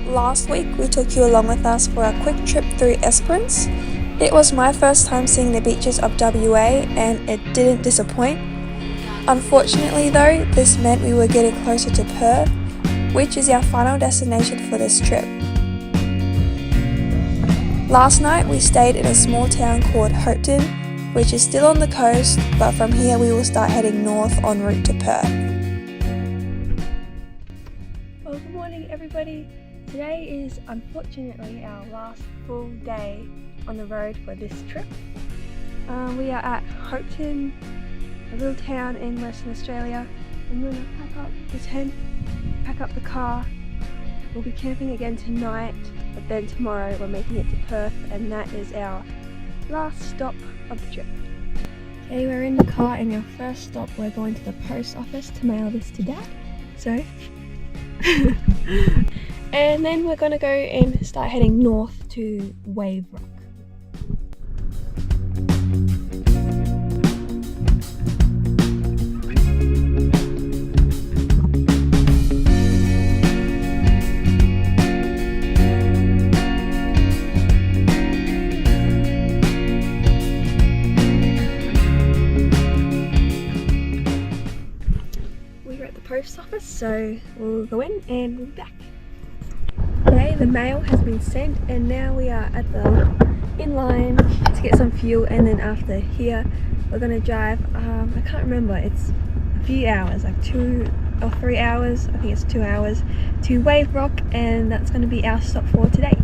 Last week we took you along with us for a quick trip through Esperance. It was my first time seeing the beaches of WA and it didn't disappoint. Unfortunately though, this meant we were getting closer to Perth, which is our final destination for this trip. Last night we stayed in a small town called Hopetoun, which is still on the coast, but from here we will start heading north en route to Perth. Well, good morning everybody. Today is unfortunately our last full day on the road for this trip. We are at Hopetoun, a little town in Western Australia. I'm going to pack up the tent, pack up the car. We'll be camping again tonight, but then tomorrow we're making it to Perth, and that is our last stop of the trip. Okay, we're in the car and our first stop we're going to the post office to mail this to Dad. So and then we're going to go and start heading north to Wave Rock. We're at the post office, so we'll go in and we'll be back. Okay, the mail has been sent and now we are at the in line to get some fuel, and then after here we're going to drive, I can't remember, it's a few hours, like 2 or 3 hours, I think it's 2 hours, to Wave Rock, and that's going to be our stop for today.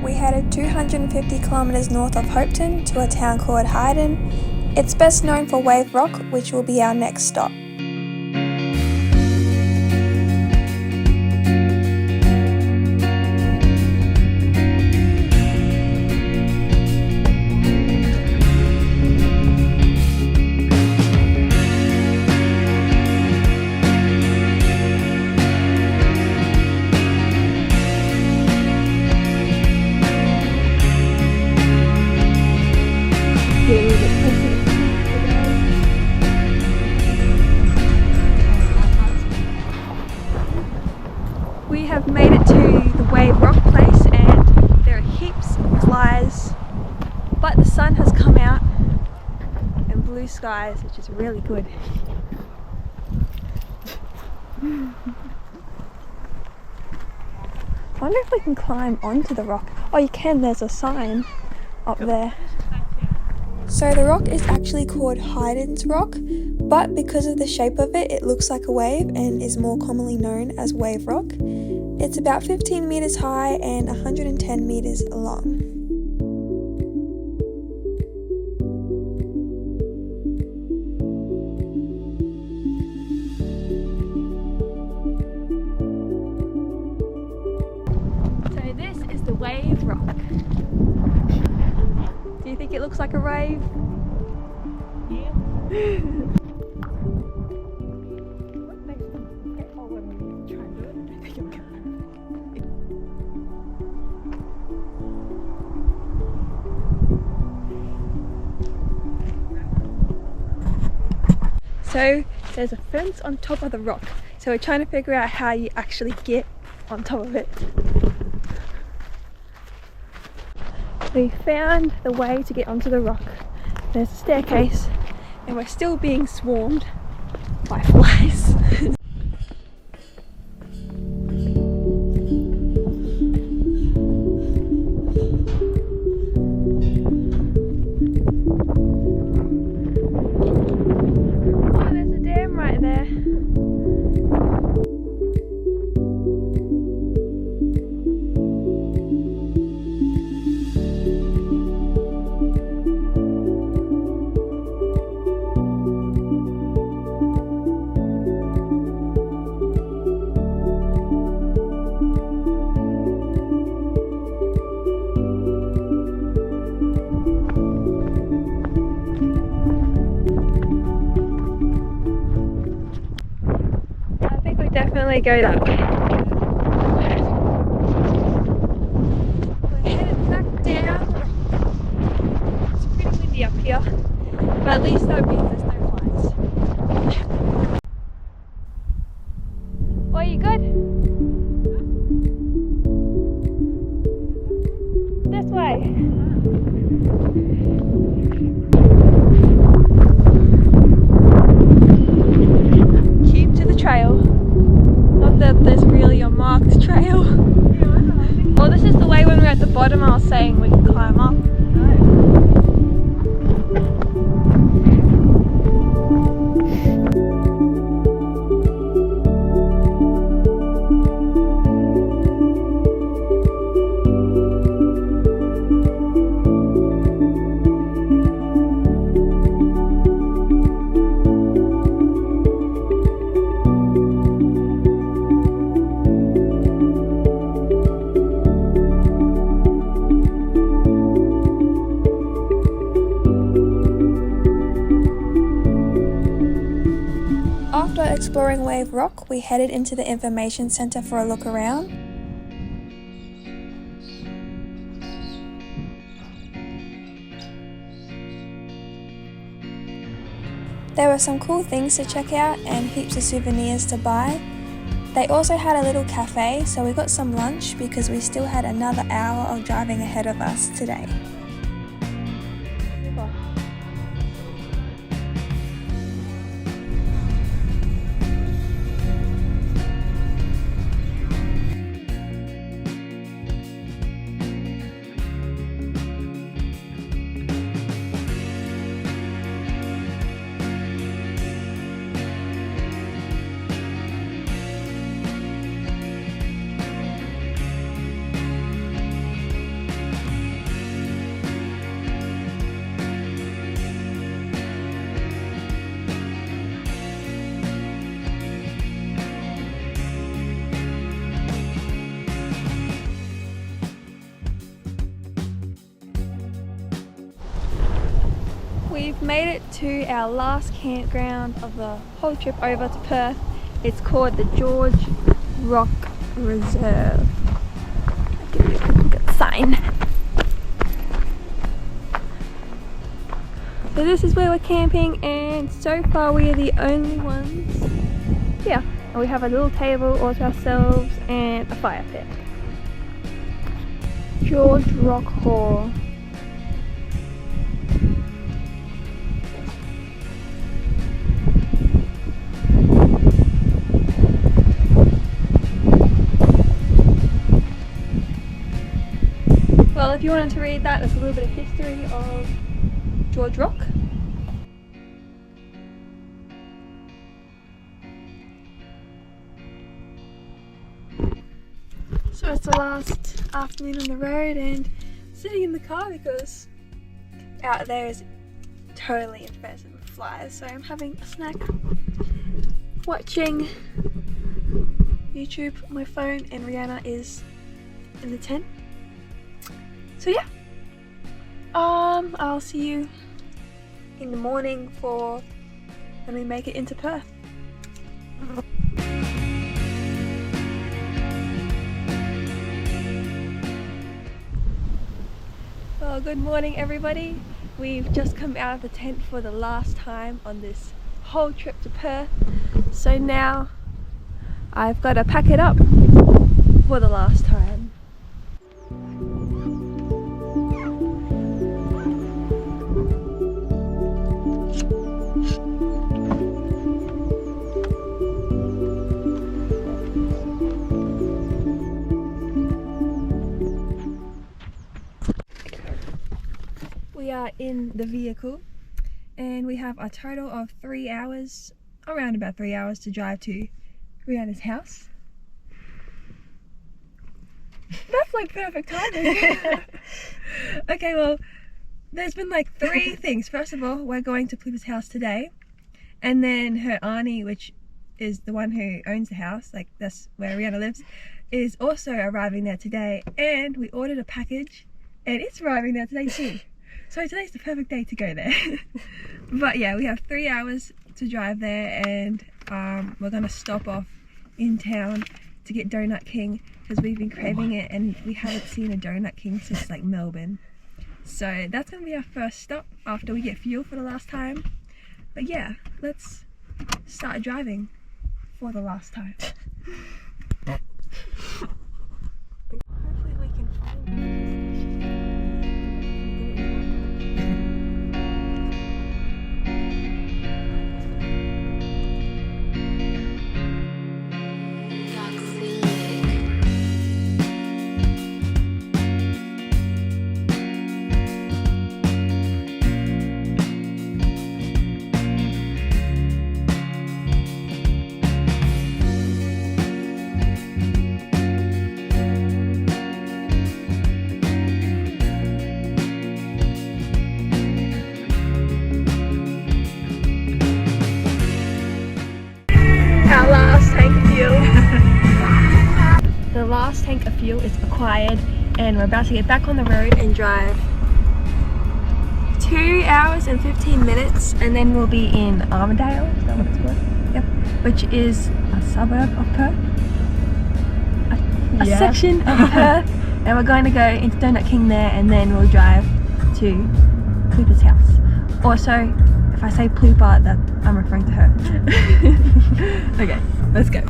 We headed 250 kilometers north of Hopetoun to a town called Hyden. It's best known for Wave Rock, which will be our next stop. We have made it to the Wave Rock place and there are heaps of flies, but the sun has come out and blue skies, which is really good. I wonder if we can climb onto the rock. Oh, you can, there's a sign up there. So the rock is actually called Hyden's Rock, but because of the shape of it, it looks like a wave and is more commonly known as Wave Rock. It's about 15 meters high and 110 meters long. So this is the Wave Rock. Do you think it looks like a wave? Yeah. So there's a fence on top of the rock, so we're trying to figure out how you actually get on top of it. We found the way to get onto the rock. There's a staircase and we're still being swarmed by flies. Definitely go that way. We're headed back down. It's pretty windy up here, but at least that means there's no flies. Are you good? This way. Keep to the trail. Not that there's really a marked trail. Well, this is the way when we were at the bottom I was saying we can climb up. After exploring Wave Rock, we headed into the information centre for a look around. There were some cool things to check out and heaps of souvenirs to buy. They also had a little cafe, so we got some lunch because we still had another hour of driving ahead of us today. We've made it to our last campground of the whole trip over to Perth. It's called the George Rock Reserve. I'll give you a quick look at the sign. So this is where we're camping, and so far we are the only ones here. And we have a little table all to ourselves and a fire pit. George Rock Hall. Well, if you wanted to read that, there's a little bit of history of George Rock. So it's the last afternoon on the road and sitting in the car because out there is totally infested with flies. So I'm having a snack, watching YouTube on my phone, and Rihanna is in the tent. So yeah, I'll see you in the morning for when we make it into Perth. Well, good morning everybody. We've just come out of the tent for the last time on this whole trip to Perth. So now I've got to pack it up for the last time. We are in the vehicle and we have a total of 3 hours, around about 3 hours to drive to Rihanna's house. That's like perfect timing. Okay, well, there's been like 3 things. First of all, we're going to Pippa's house today, and then her auntie, which is the one who owns the house, like that's where Rihanna lives, is also arriving there today, and we ordered a package and it's arriving there today too. So today's the perfect day to go there. But yeah, we have 3 hours to drive there, and we're gonna stop off in town to get Donut King because we've been craving it and we haven't seen a Donut King since like Melbourne. So that's gonna be our first stop after we get fuel for the last time. But yeah, let's started driving for the last time. Hopefully we can find the our last tank of fuel. The last tank of fuel is acquired and we're about to get back on the road and drive 2 hours and 15 minutes and then we'll be in Armadale, is that what it's called? Yep. Which is a suburb of Perth. A section of Perth. And we're going to go into Donut King there and then we'll drive to Cooper's house. Also, if I say Plooper, that I'm referring to her. Okay, let's go.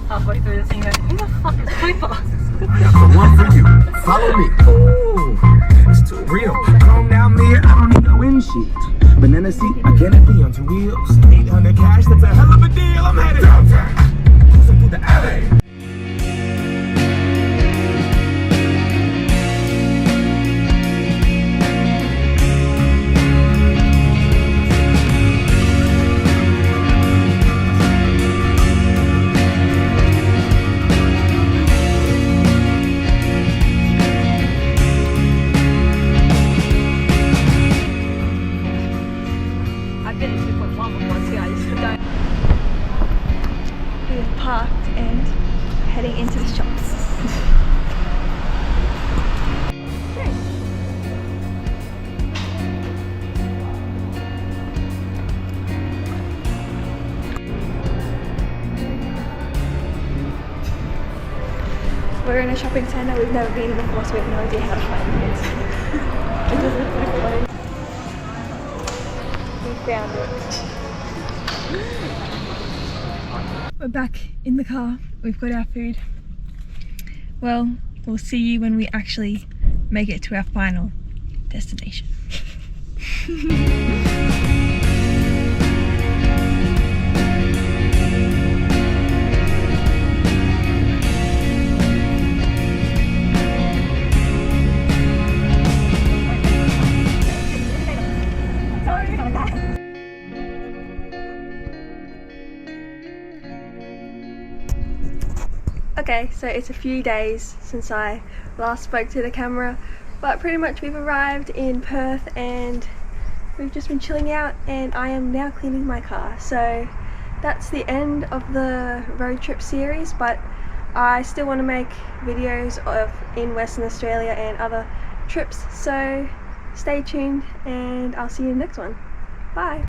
Halfway through the thing, like, who the fuck is Plooper? I got the one for you. Follow me. Ooh, it's too real. Calm down, man. I don't need no windshield. Banana seat, I cannot be on 2 wheels. 800 cash, that's a hell of a deal. I'm headed downtown. Cruising through the alley. Parked and heading into the shops. We're in a shopping centre, we've never been before so we have no idea how to find it. It doesn't look like one. We found it. We're back in the car, we've got our food. Well, we'll see you when we actually make it to our final destination. Okay, so it's a few days since I last spoke to the camera, but pretty much we've arrived in Perth and we've just been chilling out and I am now cleaning my car. So that's the end of the road trip series, but I still want to make videos of in Western Australia and other trips, so stay tuned and I'll see you in the next one. Bye!